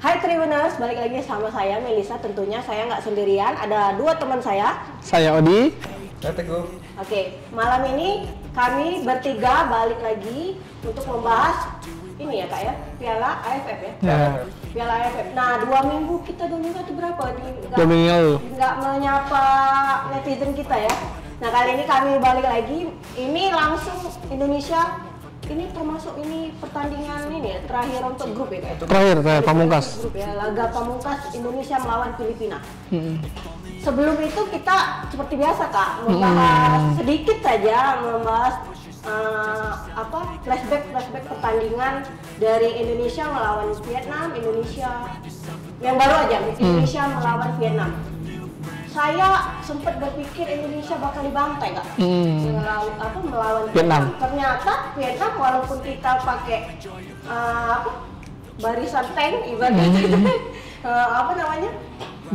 Hai Tribuners, balik lagi sama saya Melisa. Tentunya saya nggak sendirian, ada dua teman saya. Saya Odi. Saya Teguh. Oke, malam ini kami bertiga balik lagi untuk membahas ini ya kak ya, Piala AFF ya. Ya. Piala AFF. Nah, 2 minggu kita 2 minggu itu berapa? 2 minggu. Nggak menyapa netizen kita ya. Nah kali ini kami balik lagi. Ini langsung Indonesia. Ini termasuk ini pertandingan ini ya terakhir untuk grup ya kak? Terakhir pamungkas. Grup ya, laga pamungkas Indonesia melawan Filipina. Sebelum itu kita seperti biasa kak membahas sedikit saja membahas flashback pertandingan dari Indonesia melawan Vietnam. Indonesia yang baru aja Indonesia melawan Vietnam. Saya sempat berpikir Indonesia bakal dibantai kak melawan Vietnam. Ternyata Vietnam walaupun kita pakai barisan tank ibaratnya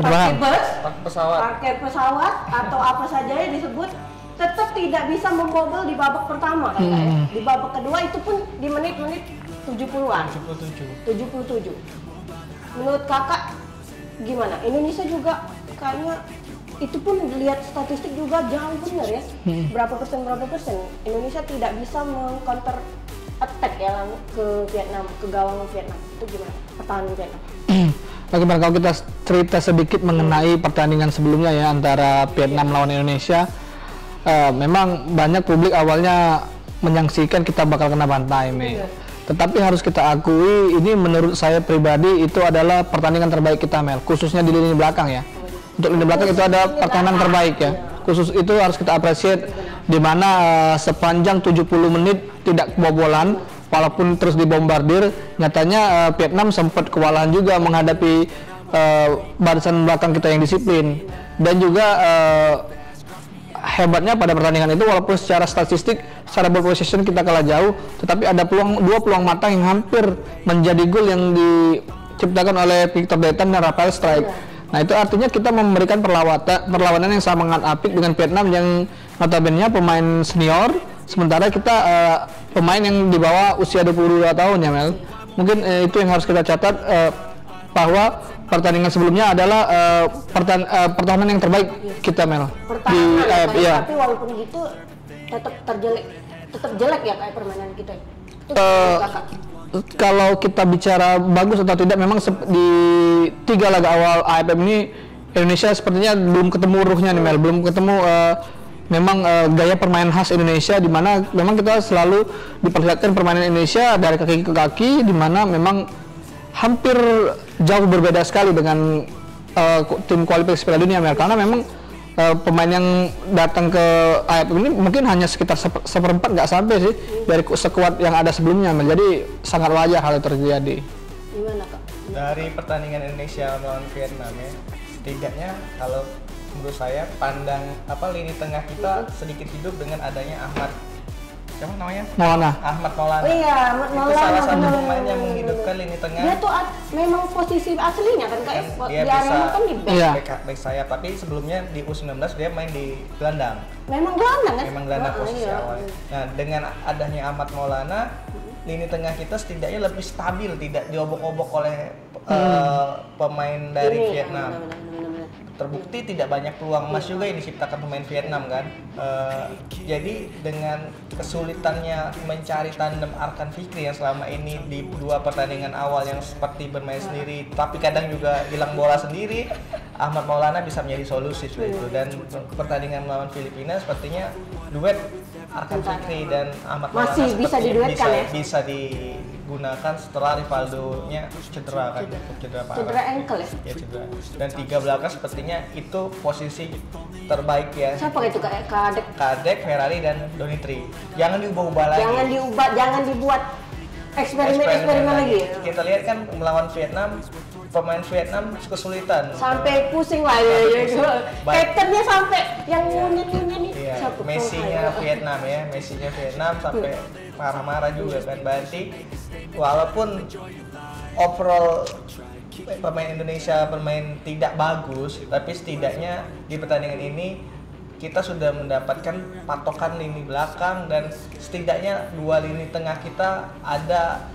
pakai bus, pakai pesawat atau apa saja yang disebut, tetap tidak bisa membobol di babak pertama kan kak ya. Di babak kedua itu pun di menit-menit 70-an. 77. Menurut kakak gimana? Indonesia juga kayaknya itu pun lihat statistik juga jauh benar ya. Berapa persen Indonesia tidak bisa meng-counter attack ya ke Vietnam, ke gawang Vietnam. Itu gimana pertahanan Vietnam? Bagaimana kalau kita cerita sedikit mengenai pertandingan sebelumnya ya antara Vietnam lawan Indonesia. Memang banyak publik awalnya menyaksikan kita bakal kena bantai, Tetapi harus kita akui ini menurut saya pribadi itu adalah pertandingan terbaik kita, Mel, khususnya di lini belakang ya. Untuk lini belakang itu ada pertahanan terbaik ya. Khusus itu harus kita apresiasi, di mana sepanjang 70 menit tidak kebobolan walaupun terus dibombardir. Nyatanya Vietnam sempat kewalahan juga menghadapi barisan belakang kita yang disiplin. Dan juga hebatnya pada pertandingan itu walaupun secara statistik, secara ball possession kita kalah jauh, tetapi ada dua peluang matang yang hampir menjadi gol yang diciptakan oleh Victor Dayton dan Rafael Strike. Nah itu artinya kita memberikan perlawanan yang sangat apik dengan Vietnam yang notabene pemain senior, sementara kita pemain yang di bawah usia 22 tahun ya Mel. Mungkin itu yang harus kita catat, bahwa pertandingan sebelumnya adalah pertahanan yang terbaik kita Mel. Tapi walaupun gitu tetap jelek ya kayak permainan kita. Kalau kita bicara bagus atau tidak, memang di 3 laga awal AFF ini Indonesia sepertinya belum ketemu ruhnya nih Mel, belum ketemu gaya permainan khas Indonesia, di mana memang kita selalu diperlihatkan permainan Indonesia dari kaki ke kaki, di mana memang hampir jauh berbeda sekali dengan tim kualifikasi Piala Dunia Mel, karena memang pemain yang datang ke AFF ini mungkin hanya sekitar seperempat, nggak sampai sih dari sekuat yang ada sebelumnya, jadi sangat wajar hal itu terjadi. Gimana kak? Dari pertandingan Indonesia melawan Vietnam ya, setidaknya kalau menurut saya lini tengah kita sedikit hidup dengan adanya siapa namanya? Ahmad Maulana. Oh iya, Ahmad Maulana. Itu salah satu pemain yang menghidupkan lini tengah. Dia tuh memang posisi aslinya kan kayak dia di bisa kan di back sayap, tapi sebelumnya di U19 dia main di gelandang. Memang gelandang kan? Memang gelandang posisi awal. Nah, dengan adanya Ahmad Maulana, lini tengah kita setidaknya lebih stabil, tidak diobok-obok oleh pemain dari Vietnam. Terbukti tidak banyak peluang emas juga yang diciptakan pemain Vietnam kan. Jadi dengan kesulitannya mencari tandem Arkan Fikri yang selama ini di 2 pertandingan awal yang seperti bermain sendiri tapi kadang juga hilang bola sendiri, Ahmad Maulana bisa menjadi solusi itu. Dan pertandingan melawan Filipina sepertinya duet Arkan Fikri dan Ahmad Maulana masih bisa diduetkan ya? Bisa digunakan setelah Rivaldo-nya cedera kan, cedera parah. Cedera ankle ya? Ya cedera. Dan 3 belakang sepertinya itu posisi terbaik ya. Siapa itu kak? Kadek, Ferrari dan Donitri. Jangan diubah-ubah lagi. Jangan dibuat eksperimen lagi ya? Kita lihat kan melawan Vietnam, pemain Vietnam kesulitan. Sampai pusing lah ya. Captainnya sampai yang ngunyet-ngunyet nih. Iya, Messi-nya Vietnam sampai marah-marah juga kan. Berarti walaupun overall pemain Indonesia bermain tidak bagus, tapi setidaknya di pertandingan ini kita sudah mendapatkan patokan lini belakang dan setidaknya 2 lini tengah kita ada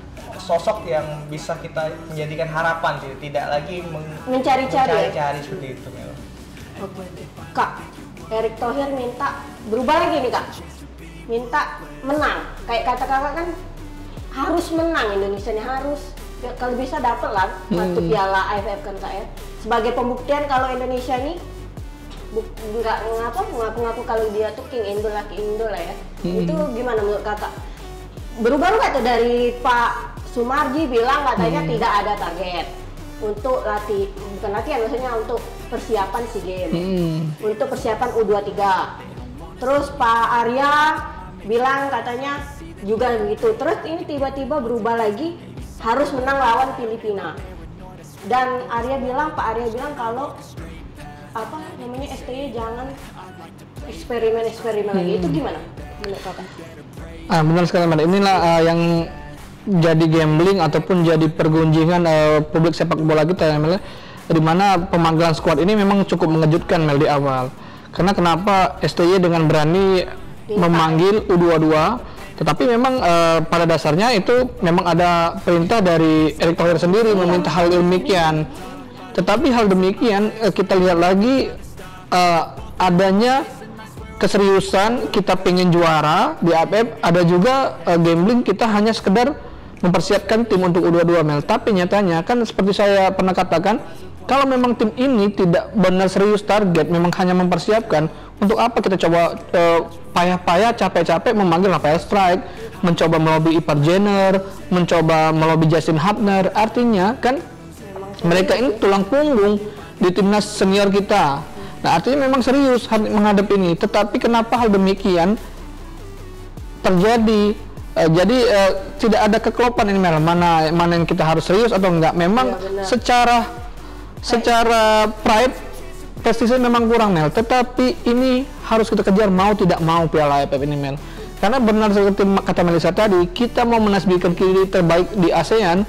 sosok yang bisa kita menjadikan harapan sih, tidak lagi mencari-cari seperti itu. Oke. Kak, Erick Thohir minta berubah lagi nih Kak, minta menang. Kayak kata kakak kan harus menang, Indonesia ini harus ya, kalau bisa dapat lah satu piala AFF kan Kak ya. Sebagai pembuktian kalau Indonesia ini nggak ngaku-ngaku kalau dia tuh King Indo lah ya. Itu gimana menurut kakak? Berubah nggak tuh dari Pak Sumarji bilang katanya tidak ada target untuk bukan latihan, maksudnya untuk persiapan SEA Games, untuk persiapan U23. Terus Pak Arya bilang katanya juga begitu. Terus ini tiba-tiba berubah lagi harus menang lawan Filipina. Dan Pak Arya bilang kalau STY jangan eksperimen lagi. Itu gimana menurut kakak? Benar sekali Mbak. Inilah yang jadi gambling ataupun jadi pergunjingan publik sepak bola kita ya Mel, di mana pemanggilan skuad ini memang cukup mengejutkan Mel di awal. Karena kenapa STY dengan berani memanggil U22, tetapi memang pada dasarnya itu memang ada perintah dari Erick Thohir sendiri meminta hal demikian. Tetapi hal demikian kita lihat lagi adanya keseriusan kita pengen juara di AFF, ada juga gambling kita hanya sekedar mempersiapkan tim untuk U22 Mel. Tapi nyatanya kan seperti saya pernah katakan, kalau memang tim ini tidak benar serius target, memang hanya mempersiapkan, untuk apa kita coba payah-payah capek-capek memanggil Rafael Strike, mencoba melobi Ipar Jenner, mencoba melobi Justin Hubner. Artinya kan mereka ini tulang punggung di timnas senior kita. Nah, artinya memang serius menghadap ini. Tetapi kenapa hal demikian terjadi? Jadi tidak ada kekelopan ini Mel, mana yang kita harus serius atau enggak. Memang ya, secara pride prestise memang kurang Mel. Tetapi ini harus kita kejar mau tidak mau Piala AFF ini Mel. Karena benar seperti kata Melisa tadi, kita mau menasbihkan kiri terbaik di ASEAN,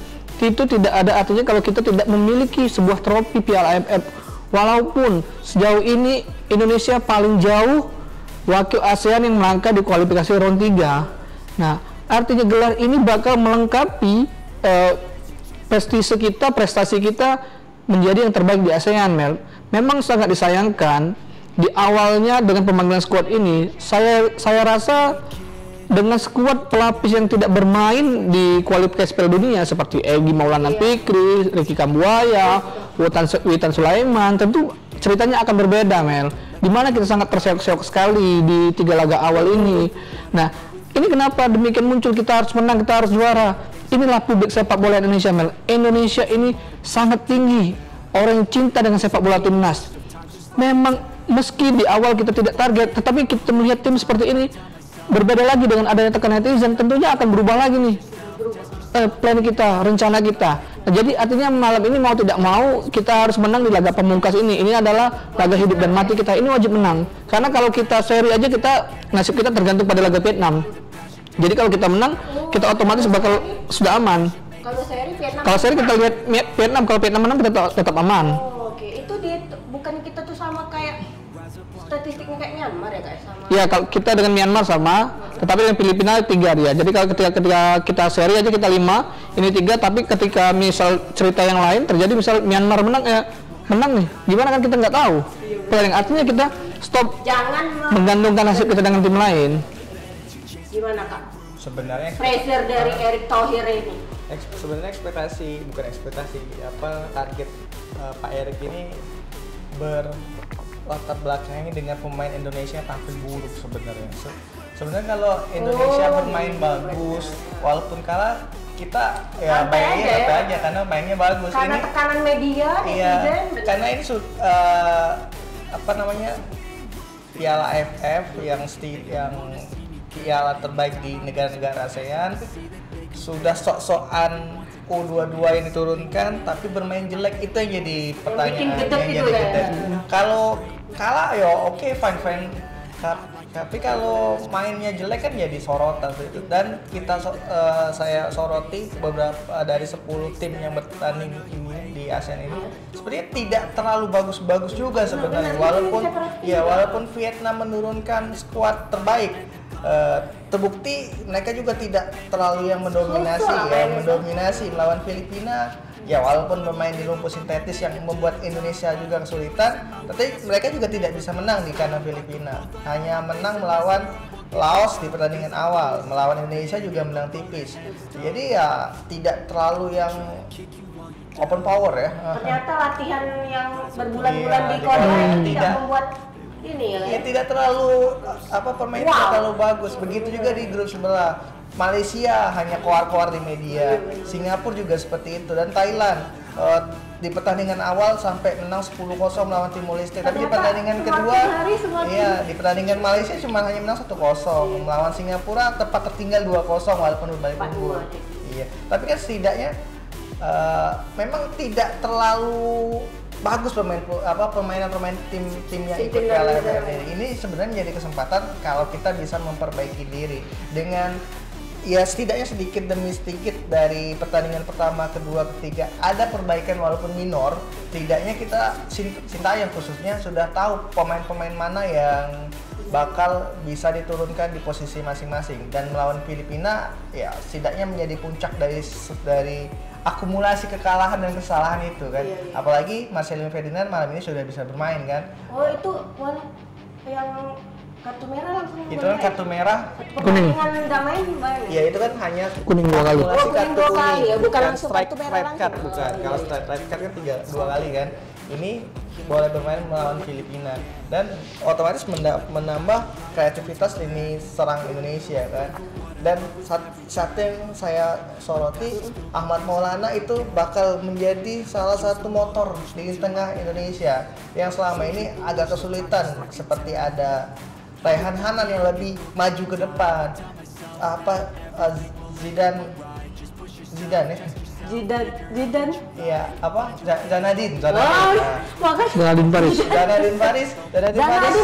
itu tidak ada artinya kalau kita tidak memiliki sebuah trofi Piala AFF. Walaupun sejauh ini Indonesia paling jauh wakil ASEAN yang melangkah di kualifikasi round 3. Nah, artinya gelar ini bakal melengkapi prestasi kita menjadi yang terbaik di ASEAN Mel. Memang sangat disayangkan di awalnya dengan pemanggilan skuad ini, saya rasa dengan skuad pelapis yang tidak bermain di kualifikasi Piala Dunia seperti Egy Maulana Fikri, Ricky Kambuaya, Witan Sulaiman, tentu ceritanya akan berbeda Mel. Dimana kita sangat terseok-seok sekali di 3 laga awal ini. Nah, ini kenapa demikian muncul, kita harus menang, kita harus juara. Inilah publik sepak bola Indonesia Mel. Indonesia ini sangat tinggi orang yang cinta dengan sepak bola timnas. Memang meski di awal kita tidak target, tetapi kita melihat tim seperti ini berbeda lagi dengan adanya tekanan netizen, tentunya akan berubah lagi nih plan kita, rencana kita. Nah, jadi artinya malam ini mau tidak mau kita harus menang di laga pemungkas ini. Ini adalah laga hidup dan mati kita, ini wajib menang. Karena kalau kita seri aja nasib kita tergantung pada laga Vietnam. Jadi kalau kita menang, kita otomatis bakal sudah aman. Kalau seri kita lihat Vietnam, kalau Vietnam menang kita tetap aman. Oh, oke. Itu bukan kita tuh sama kayak statistiknya kayak Myanmar ya guys, sama. Iya, kalau kita dengan Myanmar sama, tetapi dengan Filipina 3 dia. Jadi kalau ketika kita seri aja kita 5, ini 3, tapi ketika misal cerita yang lain terjadi, misal Myanmar menang nih. Gimana kan kita nggak tahu. Paling artinya kita stop, jangan menggantungkan nasib kita dengan tim lain. Gimana Kak? Sebenarnya pressure dari Erick Thohir ini. Sebenarnya target Pak Erick ini berlatar belakangnya dengan pemain Indonesia yang tampil buruk sebenarnya. Sebenarnya kalau Indonesia bermain bagus, walaupun kalah kita ya baiknya aja karena mainnya bagus. Karena ini tekanan media, netizen. Karena ini Piala AFF yang piala terbaik di negara-negara ASEAN, sudah sok-sokan U22 yang diturunkan tapi bermain jelek, itu yang jadi pertanyaan yang jadi gede. Kalau kalah ya oke, fine, tapi kalau mainnya jelek kan jadi sorotan. Dan saya soroti beberapa dari 10 tim yang bertanding ini di ASEAN ini sebenarnya tidak terlalu bagus-bagus juga sebenarnya, walaupun Vietnam menurunkan skuad terbaik. terbukti mereka juga tidak terlalu yang mendominasi melawan Filipina. Ya walaupun bermain di rumput sintetis yang membuat Indonesia juga kesulitan, tapi mereka juga tidak bisa menang di kandang Filipina. Hanya menang melawan Laos di pertandingan awal, melawan Indonesia juga menang tipis. Jadi ya tidak terlalu yang open power ya. Ternyata latihan yang berbulan-bulan di Korea tidak membuat ini ya. Tidak terlalu permainan tidak terlalu bagus. Begitu juga di grup sebelah. Malaysia hanya koar-koar di media, Singapura juga seperti itu, dan Thailand di pertandingan awal sampai menang 10-0 melawan Timor Leste. Tapi di pertandingan kedua, di pertandingan Malaysia cuma hanya menang 1-0, melawan Singapura tepat tertinggal 2-0 walaupun berbalik unggul. Iya, tapi kan setidaknya memang tidak terlalu bagus permainan tim yang ikut Piala AFF ini. Sebenarnya menjadi kesempatan kalau kita bisa memperbaiki diri dengan ya setidaknya sedikit demi sedikit dari pertandingan pertama, kedua, ketiga ada perbaikan walaupun minor. Setidaknya kita Sintayong khususnya sudah tahu pemain-pemain mana yang bakal bisa diturunkan di posisi masing-masing, dan melawan Filipina ya setidaknya menjadi puncak dari akumulasi kekalahan dan kesalahan itu kan. Apalagi Marcelino Ferdinand malam ini sudah bisa bermain kan. Oh itu yang kartu merah langsung. Itu kan kartu merah. Kuning. Nggak main banyak. Ya itu kan hanya kuning 2 kali. Kuning 2 kali ya, bukan langsung strike kartu merah red card bukan. Kalau strike red card kan 2 kali kan. Ini boleh bermain melawan Filipina dan otomatis menambah kreativitas lini serang Indonesia kan. Dan satu yang saya soroti, Ahmad Maulana itu bakal menjadi salah satu motor di tengah Indonesia yang selama ini agak kesulitan, seperti ada Raihan Hanan yang lebih maju ke depan, Zidane iya Zanadin Faris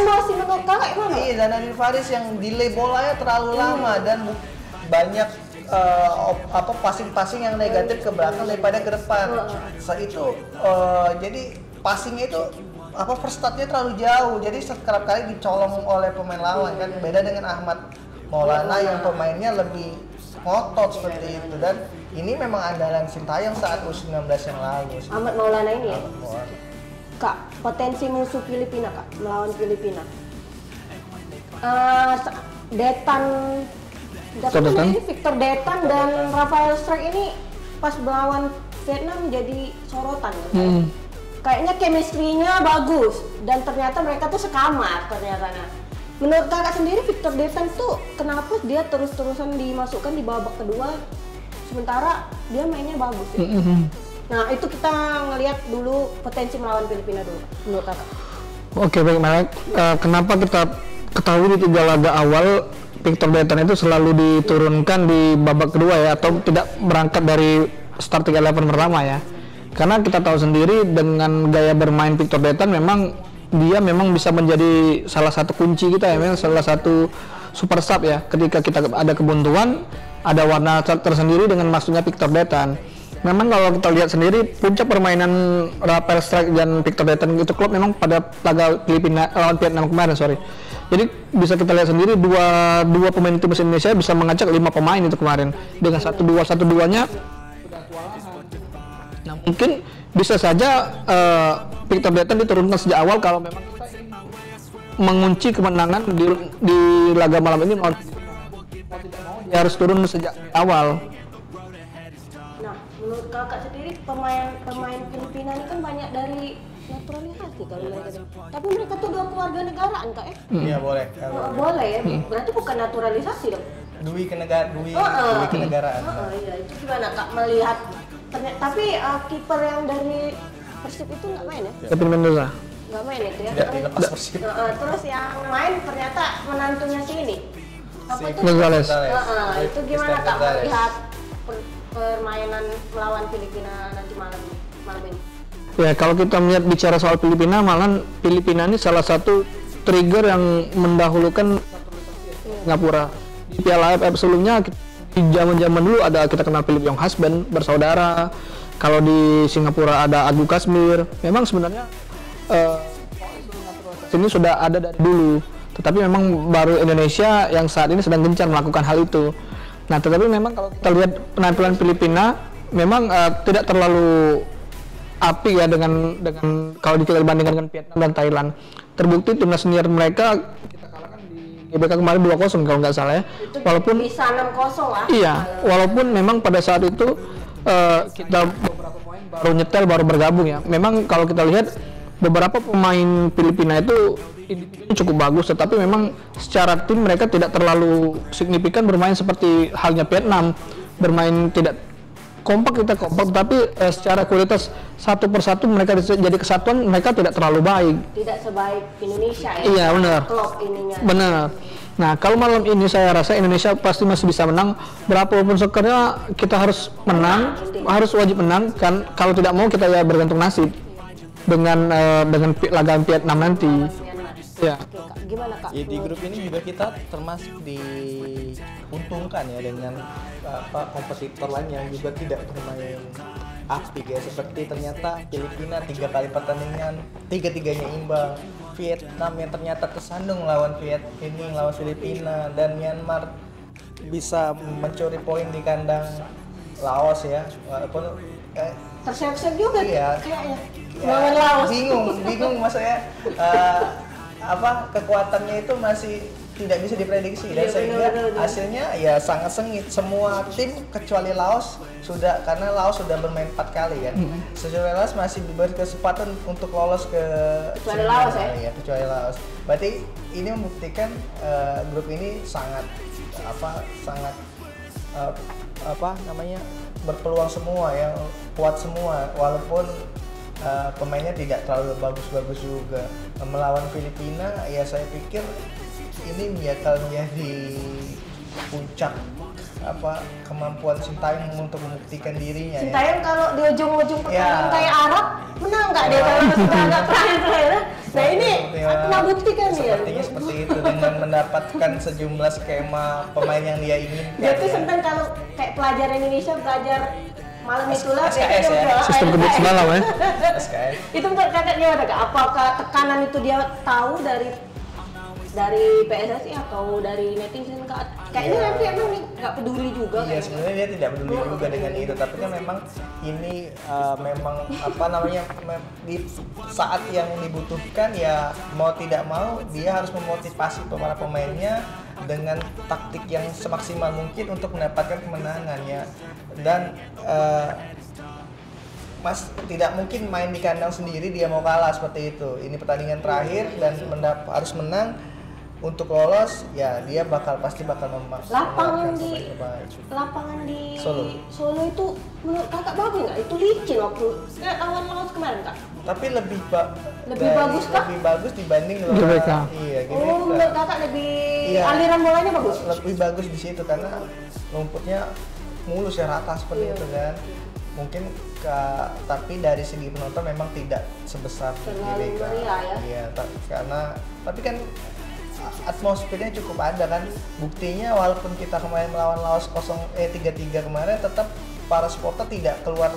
masih menurut kakak mana? Iya, Zanadin Faris yang delay bolanya terlalu lama dan banyak passing yang negatif ke belakang daripada ke depan. Jadi passingnya itu first startnya terlalu jauh, jadi kerap kali dicolong oleh pemain lawan kan. Beda dengan Ahmad Maulana yang pemainnya lebih ngotot seperti itu, dan ini memang andalan Sintayong saat U19 yang lalu. Ahmad Maulana ini ya? Kak, potensi musuh Filipina Kak, melawan Filipina. Victor Detan dan Rafael Strijk ini pas melawan Vietnam jadi sorotan kan? Kayaknya chemistry-nya bagus dan ternyata mereka tuh sekamar ternyata. Menurut kakak sendiri Victor Detan tuh kenapa dia terus-terusan dimasukkan di babak kedua sementara dia mainnya bagus ya? Nah itu kita ngelihat dulu potensi melawan Filipina dulu menurut kakak. Oke baik Marek, kenapa kita ketahui di 3 laga awal Victor Detan itu selalu diturunkan di babak kedua ya, atau tidak berangkat dari starting 11 pertama ya? Karena kita tahu sendiri dengan gaya bermain Victor Detan dia memang bisa menjadi salah satu kunci kita ya, memang salah satu super sub ya. Ketika kita ada kebuntuan, ada warna tersendiri dengan masuknya Victor Detan. Memang kalau kita lihat sendiri puncak permainan Rafael Strijk dan Victor Detan itu klub memang pada laga Filipina lawan Vietnam kemarin Jadi bisa kita lihat sendiri dua pemain timnas Indonesia bisa mengacak 5 pemain itu kemarin dengan 1-2-1-2-nya. Nah mungkin bisa saja Victor Detan diturunkan sejak awal kalau memang kita ingin mengunci kemenangan di laga malam ini. Dia harus turun sejak awal. Nah, menurut kakak sendiri pemain Filipina ini kan banyak dari naturalisasi kalau mereka. Tapi mereka tuh 2 keluarga negaraan kak ya? Iya boleh. Boleh ya, berarti bukan naturalisasi dong? Dui kenegaraan. Iya, itu gimana kak melihat? Tapi kiper yang dari Persib itu nggak main ya? Kevin Mendoza. Nggak main itu ya? Tidak dilepas Persib. Terus yang main ternyata menantunya ini. Apa itu? Gonzales. Itu gimana kak melihat permainan melawan Filipina nanti malam ini? Ya kalau kita melihat bicara soal Filipina, malah Filipina ini salah satu trigger yang mendahulukan Singapura. Di Piala AFF sebelumnya di zaman dulu kita kenal Philip Young Husband bersaudara. Kalau di Singapura ada Agu Kasmir. Memang sebenarnya ini sudah ada dari dulu. Tetapi memang baru Indonesia yang saat ini sedang gencar melakukan hal itu. Nah, tetapi memang kalau kita lihat penampilan Filipina memang tidak terlalu api ya dengan kalau kita bandingkan dengan Vietnam dan Thailand. Terbukti timnas senior mereka kita kalahkan di GBK kemarin 2-0 kalau nggak salah ya. Itu walaupun bisa 6-0 lah. Iya, walaupun memang pada saat itu kita beberapa pemain baru nyetel, baru bergabung ya. Memang kalau kita lihat beberapa pemain Filipina itu individunya cukup bagus, tetapi memang secara tim mereka tidak terlalu signifikan bermain seperti halnya Vietnam, bermain tidak kompak, tapi secara kualitas satu persatu mereka jadi kesatuan, mereka tidak terlalu baik. Tidak sebaik Indonesia ya. Iya benar. Klop ininya. Benar. Nah, kalau malam ini saya rasa Indonesia pasti masih bisa menang. Berapapun skornya kita harus menang, harus wajib menang kan. Kalau tidak mau kita ya bergantung nasib dengan laga Vietnam nanti. Ya. Oke, gimana Kak? Ya, di grup ini juga kita termasuk diuntungkan ya dengan kompetitor lain yang juga tidak bermain apik ya, seperti ternyata Filipina 3 kali pertandingan 3-3-nya imbang, Vietnam yang ternyata tersandung lawan Filipina, dan Myanmar bisa mencuri poin di kandang Laos ya, walaupun Terseok-seok juga iya, kayaknya. ya, Laos. bingung maksudnya kekuatannya itu masih tidak bisa diprediksi, dan Iya, sehingga bener. hasilnya ya sangat sengit. Semua tim kecuali Laos karena Laos sudah bermain 4 kali kan. Kecuali Laos masih diberi kesempatan untuk lolos ke Kecuali Laos ya? Iya, kecuali Laos. Berarti ini membuktikan grup ini sangat berpeluang semua ya, kuat semua, walaupun pemainnya tidak terlalu bagus-bagus juga. Melawan Filipina ya saya pikir ini bakal menjadi puncak kemampuan Sintayong untuk membuktikan dirinya. Sintayong kalau di ujung-ujung pertandingan Ya. kayak Arab, menang nggak dia kalau sudah agak terakhir? Nah ini pernah buktikan dia. Sepertinya seperti itu dengan mendapatkan sejumlah skema pemain yang dia inginkan. Jadi ya. sebenarnya kalau kayak pelajar Indonesia belajar malam itulah SKS ya. Sistem kebut semalam ya. SKS. Itu menurut kakak dia ada nggak? Apakah tekanan itu dia tahu dari PSSI atau dari netizen Kak? Kayaknya Iya. nanti emang nggak peduli juga. Iya, kayaknya. sebenarnya dia tidak peduli juga dengan itu, tapi kan memang ini memang di saat yang dibutuhkan ya, mau tidak mau dia harus memotivasi para pemainnya dengan taktik yang semaksimal mungkin untuk mendapatkan kemenangan ya. Dan Mas tidak mungkin main di kandang sendiri dia mau kalah seperti itu. Ini pertandingan terakhir dan harus menang untuk lolos ya, dia pasti bakal Lapangan di Solo itu menurut kakak bagus nggak? Itu licin waktu lawan Laos kemarin Kak. Tapi lebih bagus kah? Lebih bagus dibanding GBK. Iya, GBK. Oh, menurut kakak lebih Iya. aliran bolanya bagus. Lebih bagus di situ karena rumputnya mulus ya, rata seperti Iya. itu kan. Mungkin tapi dari segi penonton memang tidak sebesar Terlalu GBK. meriah ya. Iya, tapi kan atmosfernya cukup ada kan. Buktinya walaupun kita kemarin melawan Laos 3-3 kemarin, tetap para supporter tidak keluar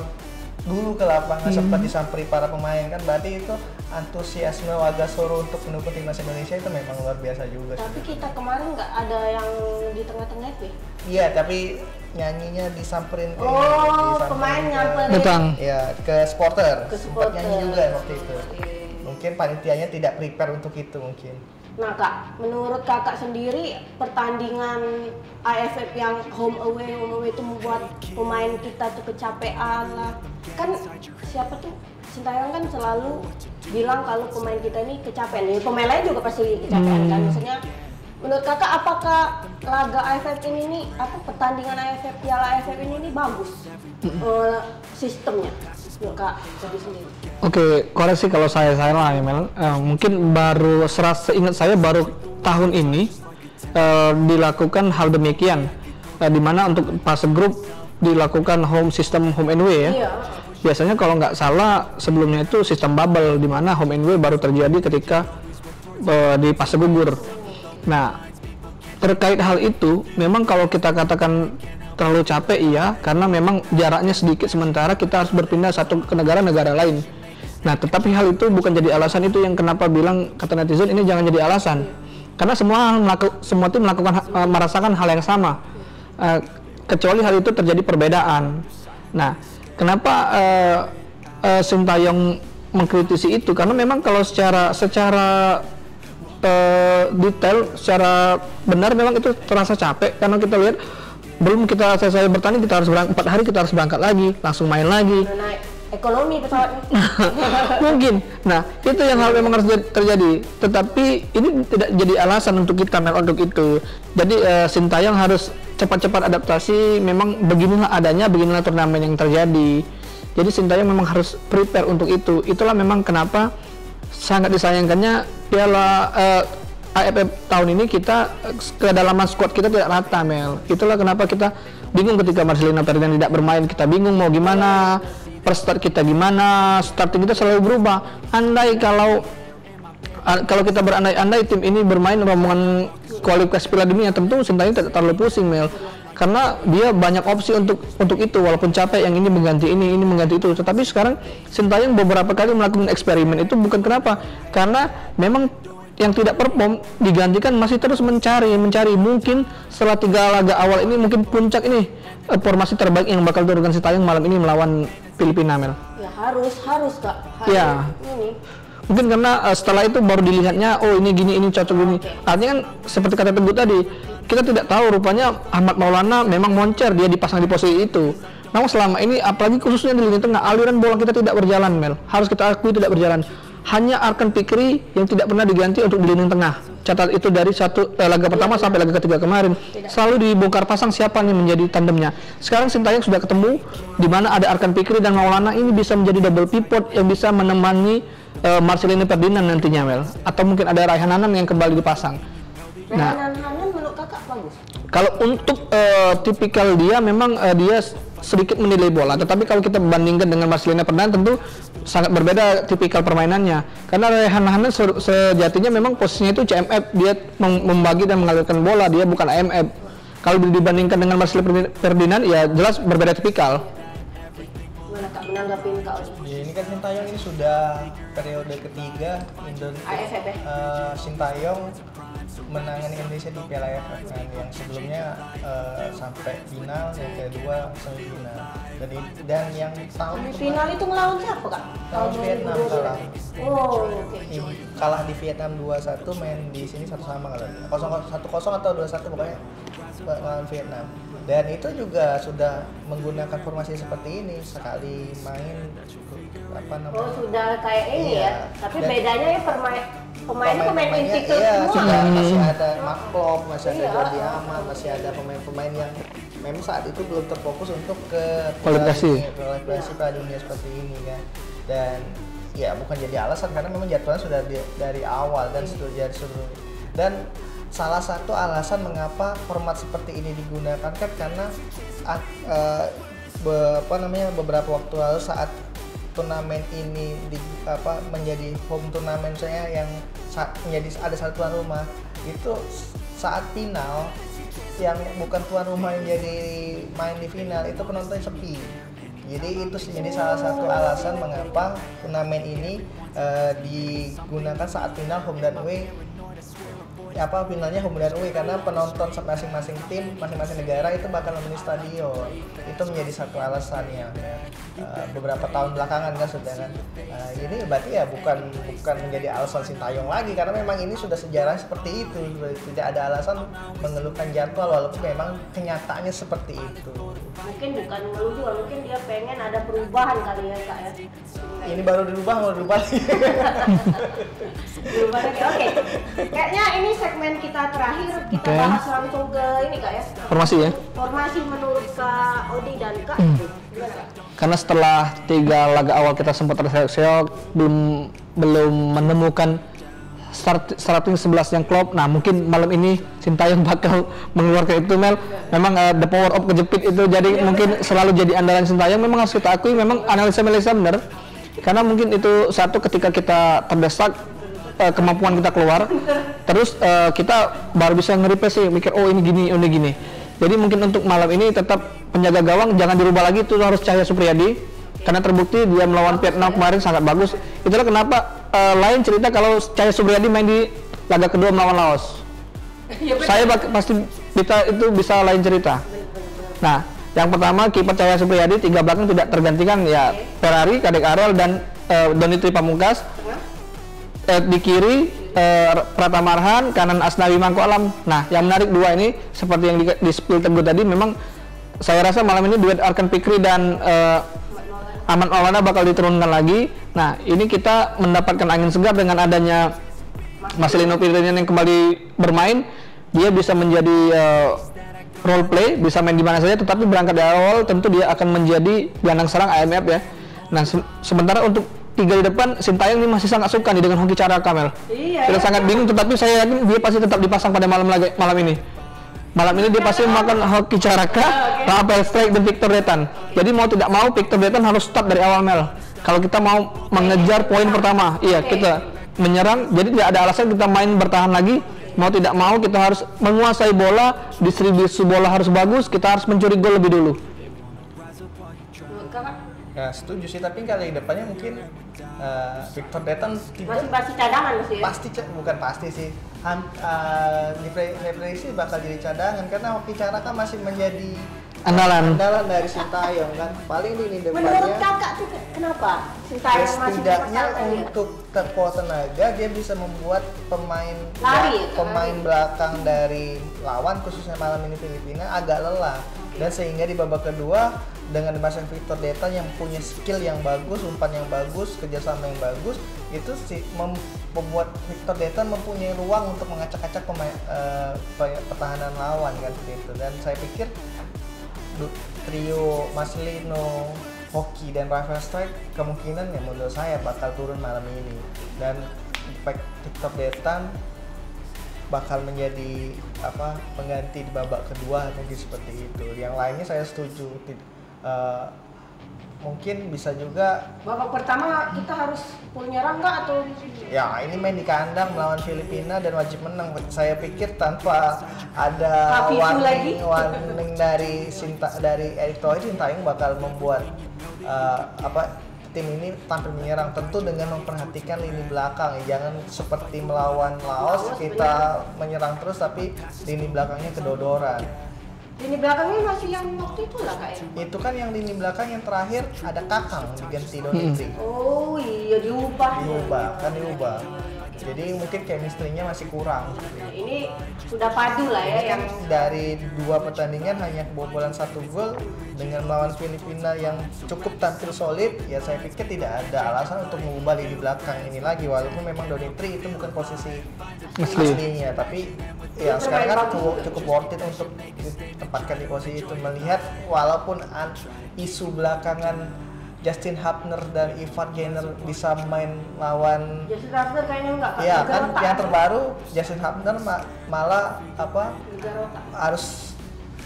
dulu ke lapangan sempat disamperi para pemain kan. Berarti itu antusiasme warga Solo untuk mendukung timnas Indonesia itu memang luar biasa juga. Tapi kita kemarin nggak ada yang di tengah-tengah itu ya? Iya, tapi nyanyinya disamperin Pemain nyamperin. Datang. Ya, ke supporter. Ke Sempat supporter. nyanyi juga waktu itu. Oke. Mungkin panitianya tidak prepare untuk itu mungkin. Nah Kak, menurut kakak sendiri pertandingan AFF yang home away itu membuat pemain kita tuh kecapean lah. Kan siapa tuh? Sintayong kan selalu bilang kalau pemain kita ini kecapean. Ya, pemain lain juga pasti kecapean kan. Maksudnya menurut kakak apakah laga AFF ini pertandingan AFF Piala AFF ini bagus sistemnya? Yuk Kak, jadi sendiri. Oke, koreksi kalau saya salah ya Mel. Mungkin baru seingat saya baru tahun ini dilakukan hal demikian, di mana untuk fase grup dilakukan sistem home and away ya. Iya. Biasanya kalau nggak salah sebelumnya itu sistem bubble, di mana home and away baru terjadi ketika di fase gugur. Nah, terkait hal itu, memang kalau kita katakan terlalu capek iya, karena memang jaraknya sedikit, sementara kita harus berpindah ke negara lain. Nah, tetapi hal itu bukan jadi alasan, itu yang kenapa bilang kata netizen ini jangan jadi alasan. karena semua tim merasakan hal yang sama, kecuali hal itu terjadi perbedaan. Nah, kenapa Sintayong mengkritisi itu? Karena memang kalau secara detail, secara benar memang itu terasa capek, karena kita lihat belum kita selesai bertanding kita harus 4 hari kita harus berangkat lagi, langsung main lagi. Naik ekonomi pesawatnya. Mungkin. Nah, itu yang hal memang harus terjadi. Tetapi ini tidak jadi alasan untuk kita untuk itu. Jadi Sintayong harus cepat-cepat adaptasi. Memang beginilah adanya, beginilah turnamen yang terjadi. Jadi Sintayong memang harus prepare untuk itu. Itulah memang kenapa sangat disayangkannya Piala AFF tahun ini kita kedalaman squad kita tidak rata, Mel. Itulah kenapa kita bingung ketika Marcelino Ferdinand tidak bermain. Kita bingung mau gimana, per start kita gimana, starting kita selalu berubah. Andai kalau kita berandai-andai tim ini bermain rombongan kualifikasi Piala Dunia, tentu Sintayong tidak terlalu pusing, Mel. Karena dia banyak opsi untuk itu, walaupun capek yang ini mengganti ini mengganti itu. Tetapi sekarang Sintayong beberapa kali melakukan eksperimen itu bukan kenapa? Karena memang yang tidak perform digantikan masih terus mencari. Mungkin setelah 3 laga awal ini mungkin puncak ini formasi terbaik yang bakal diturunkan Sintayong malam ini melawan Filipina, Mel. Ya harus Kak. Ya. Ini. Mungkin karena setelah itu baru dilihatnya, oh ini gini, ini cocok gini. Artinya kan seperti kata Teguh tadi, kita tidak tahu rupanya Ahmad Maulana memang moncer, dia dipasang di posisi itu. Namun selama ini, apalagi khususnya di lini tengah, aliran bola kita tidak berjalan, Mel. Harus kita akui tidak berjalan. Hanya Arkan Fikri yang tidak pernah diganti untuk di lini tengah. Catat itu dari laga pertama sampai laga ketiga kemarin. Selalu dibongkar pasang siapa nih menjadi tandemnya. Sekarang Sintayong sudah ketemu di mana ada Arkan Fikri dan Maulana, ini bisa menjadi double pivot yang bisa menemani Marcelino Ferdinand nantinya, Mel. Atau mungkin ada Raihan Hanan yang kembali dipasang. Raihan Hanan menurut Kakak bagus? Kalau untuk tipikal dia memang dia sedikit menilai bola, tetapi kalau kita bandingkan dengan Marcelino Ferdinand tentu sangat berbeda tipikal permainannya. Karena Raihan Hanan sejatinya memang posisinya itu CMF, dia membagi dan mengalirkan bola, dia bukan AMF. Kalau dibandingkan dengan Marcelino Ferdinand ya jelas berbeda tipikal. Gimana Kak menanggapin Kak Odi? Ya, ini kan Sintayong ini sudah periode ketiga AFF ya? Sintayong menangani Indonesia di Piala AFF kan, yang sebelumnya sampai final, yang kedua semifinal, dan yang tahun final itu ngelawan siapa Kak? Tahun Vietnam kalah. Oh, oke. Kalah di Vietnam 2-1, main di sini 1-1 kalau 1-0 atau 2-1 pokoknya lawan Vietnam. Dan itu juga sudah menggunakan formasi seperti ini, sekali main Oh sudah kayak ini ya, tapi bedanya ya pemain institut iya, semua. Masih ada Mark Klok, masih ada Jordi Amat, masih ada pemain-pemain yang memang saat itu belum terfokus untuk ke kualifikasi Piala Dunia seperti ini kan. Dan ya bukan jadi alasan karena memang jadwalnya sudah dari awal dan sudah dan salah satu alasan mengapa format seperti ini digunakan kan karena beberapa waktu lalu saat turnamen ini menjadi home turnamen saya yang menjadi ada satu tuan rumah, itu saat final yang bukan tuan rumah yang jadi main di final itu penonton sepi. Jadi itu menjadi salah satu alasan mengapa turnamen ini digunakan saat final home dan away. Finalnya home dan away karena penonton masing-masing tim, masing-masing negara itu bakal memenuhi stadion. Itu menjadi satu alasannya. Beberapa tahun belakangan kan sudah kan. Ini berarti ya bukan menjadi alasan Sintayong lagi karena memang ini sudah sejarah seperti itu. Tidak ada alasan mengeluhkan jadwal walaupun memang kenyataannya seperti itu. Mungkin bukan mengeluh juga, mungkin dia pengen ada perubahan kali ya Kak ya. Ini baru dirubah mau dirubah lagi. Oke. Kayaknya ini segmen kita terakhir, kita bahas langsung ke ini Kak ya. Formasi ya? Formasi menurut Kak Odi dan Kak. Karena setelah 3 laga awal kita sempat terseok-seok, belum menemukan starting 11 yang klop. Nah mungkin malam ini Sintayong bakal mengeluarkan itu, Mel. Memang the power of kejepit itu jadi mungkin selalu jadi andalan Sintayong. Memang harus kita akui, memang analisa benar. Karena mungkin itu satu ketika kita terdesak, kemampuan kita keluar, terus kita baru bisa nge-replace sih, mikir oh ini gini. Jadi mungkin untuk malam ini tetap penjaga gawang jangan dirubah lagi, itu harus Cahya Supriyadi karena terbukti dia melawan Vietnam kemarin sangat bagus. Itulah kenapa lain cerita kalau Cahya Supriyadi main di laga kedua melawan Laos. saya pasti kita itu bisa lain cerita. Nah, yang pertama kiper Cahya Supriyadi, 3 belakang tidak tergantikan ya, Ferrari, Kadek Arel dan Donitri Pamungkas. Di kiri Pratama Arhan, kanan Asnawi Mangko Alam. Nah, yang menarik 2 ini seperti yang di spill Teguh tadi, memang saya rasa malam ini duet Arkan Fikri dan Ahmad Maulana bakal diturunkan lagi. Nah, ini kita mendapatkan angin segar dengan adanya Marcelino Ferdinand yang kembali bermain. Dia bisa menjadi role play, bisa main di mana saja, tetapi berangkat dari awal tentu dia akan menjadi gelandang serang AMF ya. Nah, sementara untuk 3 di depan, Sintayong ini masih sangat suka nih dengan Hoki Cara Kamel. Kita sangat bingung, tetapi saya yakin dia pasti tetap dipasang pada malam ini. Malam ini dia pasti memakan Hoki Caraka, Rafael Strike dan Victor Detan. Jadi mau tidak mau Victor Detan harus start dari awal Mel. Kalau kita mau mengejar poin pertama, iya kita menyerang. Jadi tidak ada alasan kita main bertahan lagi. Mau tidak mau kita harus menguasai bola, distribusi bola harus bagus, kita harus mencuri gol lebih dulu. Ya setuju sih, tapi kali depannya mungkin Victor Detan masih cadangan masih ya? Bukan pasti sih. Diprediksi bakal jadi cadangan karena Hoki Caraka masih menjadi andalan dari Sintayong kan. Paling di depannya. Menurut kakak tuh kenapa Sintayong masih setidaknya untuk kekuatan tenaga dia bisa membuat pemain belakang dari lawan, khususnya malam ini Filipina, agak lelah. Dan sehingga di babak kedua dengan dimasang Victor Detan yang punya skill yang bagus, umpan yang bagus, kerjasama yang bagus, itu sih membuat Victor Detan mempunyai ruang untuk mengacak-acak pertahanan lawan kan gitu. Dan saya pikir trio Marcelino, Hoki dan Rafael Strike kemungkinan ya menurut saya bakal turun malam ini, dan Victor Detan bakal menjadi pengganti di babak kedua mungkin seperti itu. Yang lainnya saya setuju. Mungkin bisa juga babak pertama kita harus full nyerang nggak atau ya ini main di kandang melawan Filipina dan wajib menang. Saya pikir tanpa ada warning dari Erick Thohir, Sintayong bakal membuat tim ini tampil menyerang, tentu dengan memperhatikan lini belakang ya. Jangan seperti melawan Laos kita menyerang terus tapi lini belakangnya kedodoran. Lini belakangnya masih yang waktu itu lah Kak ya? Itu kan yang lini belakang yang terakhir ada Kakang diganti Donitri. Oh iya diubah. Jadi mungkin chemistry-nya masih kurang. Ini sudah padu lah ya yang dari 2 pertandingan hanya kebobolan 1 gol dengan melawan Filipina yang cukup tampil solid. Ya saya pikir tidak ada alasan untuk mengubah lini belakang ini lagi, walaupun memang Donitri itu bukan posisi aslinya, tapi ya sekarang kan cukup worth it untuk ditempatkan di posisi itu, melihat walaupun isu belakangan Justin Hubner dan Ivan Jenner bisa main lawan Justin Hubner kayaknya enggak ya kan yang terbaru Justin Hubner malah harus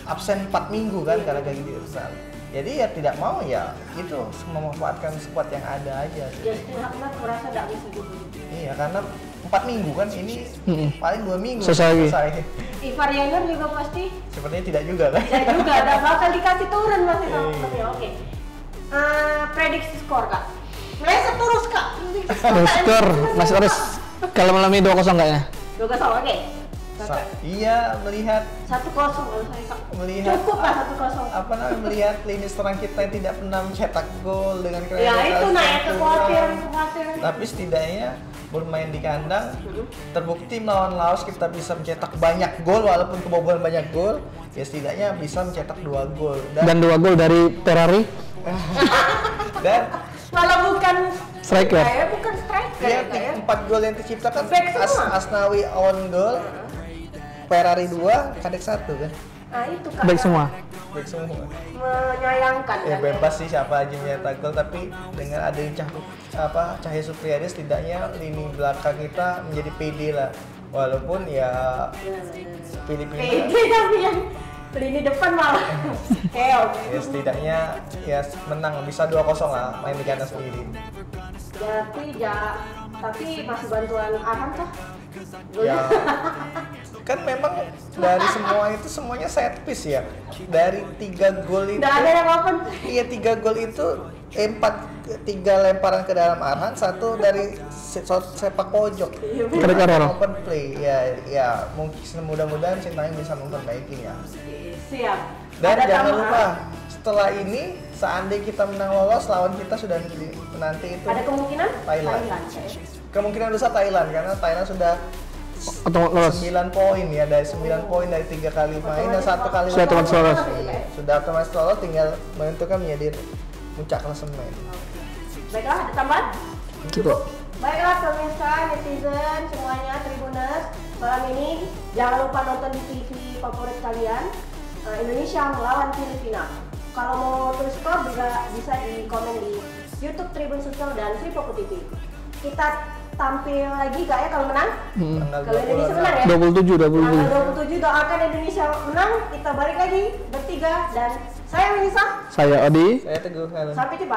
absen 4 minggu kan karena gaji besar. Jadi ya tidak mau ya itu memanfaatkan squad yang ada aja. Justin Hubner merasa tidak bisa gitu. Iya karena 4 minggu kan ini paling 2 minggu selesai. Ivan Jenner juga pasti sepertinya tidak juga kan? Tidak juga, ada bakal dikasih turun masih sama klubnya. Oke. Prediksi skor Kak. Meleset terus Kak. Skor masih harus kalau malam ini 2-0 enggak ya? 2-0 oke. Iya melihat 1-0 kalau saya Kak. Melihat cukup lah 1-0. Melihat lini serang kita yang tidak pernah mencetak gol dengan ya itu naik kekhawatiran. Tapi setidaknya bermain di kandang terbukti melawan Laos kita bisa mencetak banyak gol, walaupun kebobolan banyak gol ya setidaknya bisa mencetak 2 gol dan 2 gol dari Ferrari dan malah bukan striker. Bukan striker ya, 4 gol yang terciptakan Asnawi on goal, Ferrari 2, Kadek 1 kan. Nah itu Kak. Baik semua. Menyayangkan ya bebas sih siapa aja nyetak gol, tapi dengan adanya Cahya Supriyadi setidaknya lini belakang kita menjadi PD lah, walaupun ya Filipina PD tapi yang lini depan malah keok. Ya setidaknya ya menang bisa 2-0 lah main di kandang sendiri. Tapi masih bantuan Arhan kah? Ya kan memang dari semua itu semuanya set piece ya. Dari 3 gol itu. Nggak ada yang open. Iya 3 gol itu 4 3 lemparan ke dalam arhan, 1 dari sepak pojok. Open play. Ya mungkin mudah-mudahan Sintayong bisa memperbaikinya. Siap. Dan jangan lupa setelah ini seandainya kita menang lolos, lawan kita sudah nanti itu ada kemungkinan Thailand. Kemungkinan besar Thailand karena Thailand sudah 9 poin ya, dari 9 poin dari 3 kali main dan 1 kali sudah otomatis lolos. Sudah otomatis lolos, tinggal menentukan menjadi puncak klasemen. Baiklah, ada tambahan? Cukup. Baiklah pemirsa, netizen, semuanya, Tribuners, malam ini jangan lupa nonton di TV favorit kalian, Indonesia melawan Filipina. Kalau mau tulis skor juga bisa di komen di YouTube Tribun Social dan Sripoku TV. Kita tampil lagi gak ya kalau menang? Kalau Indonesia menang ya? 27. Tanggal 27 doakan Indonesia menang, kita balik lagi bertiga dan saya Melisa. Saya Odi. Saya Teguh. Sampai jumpa.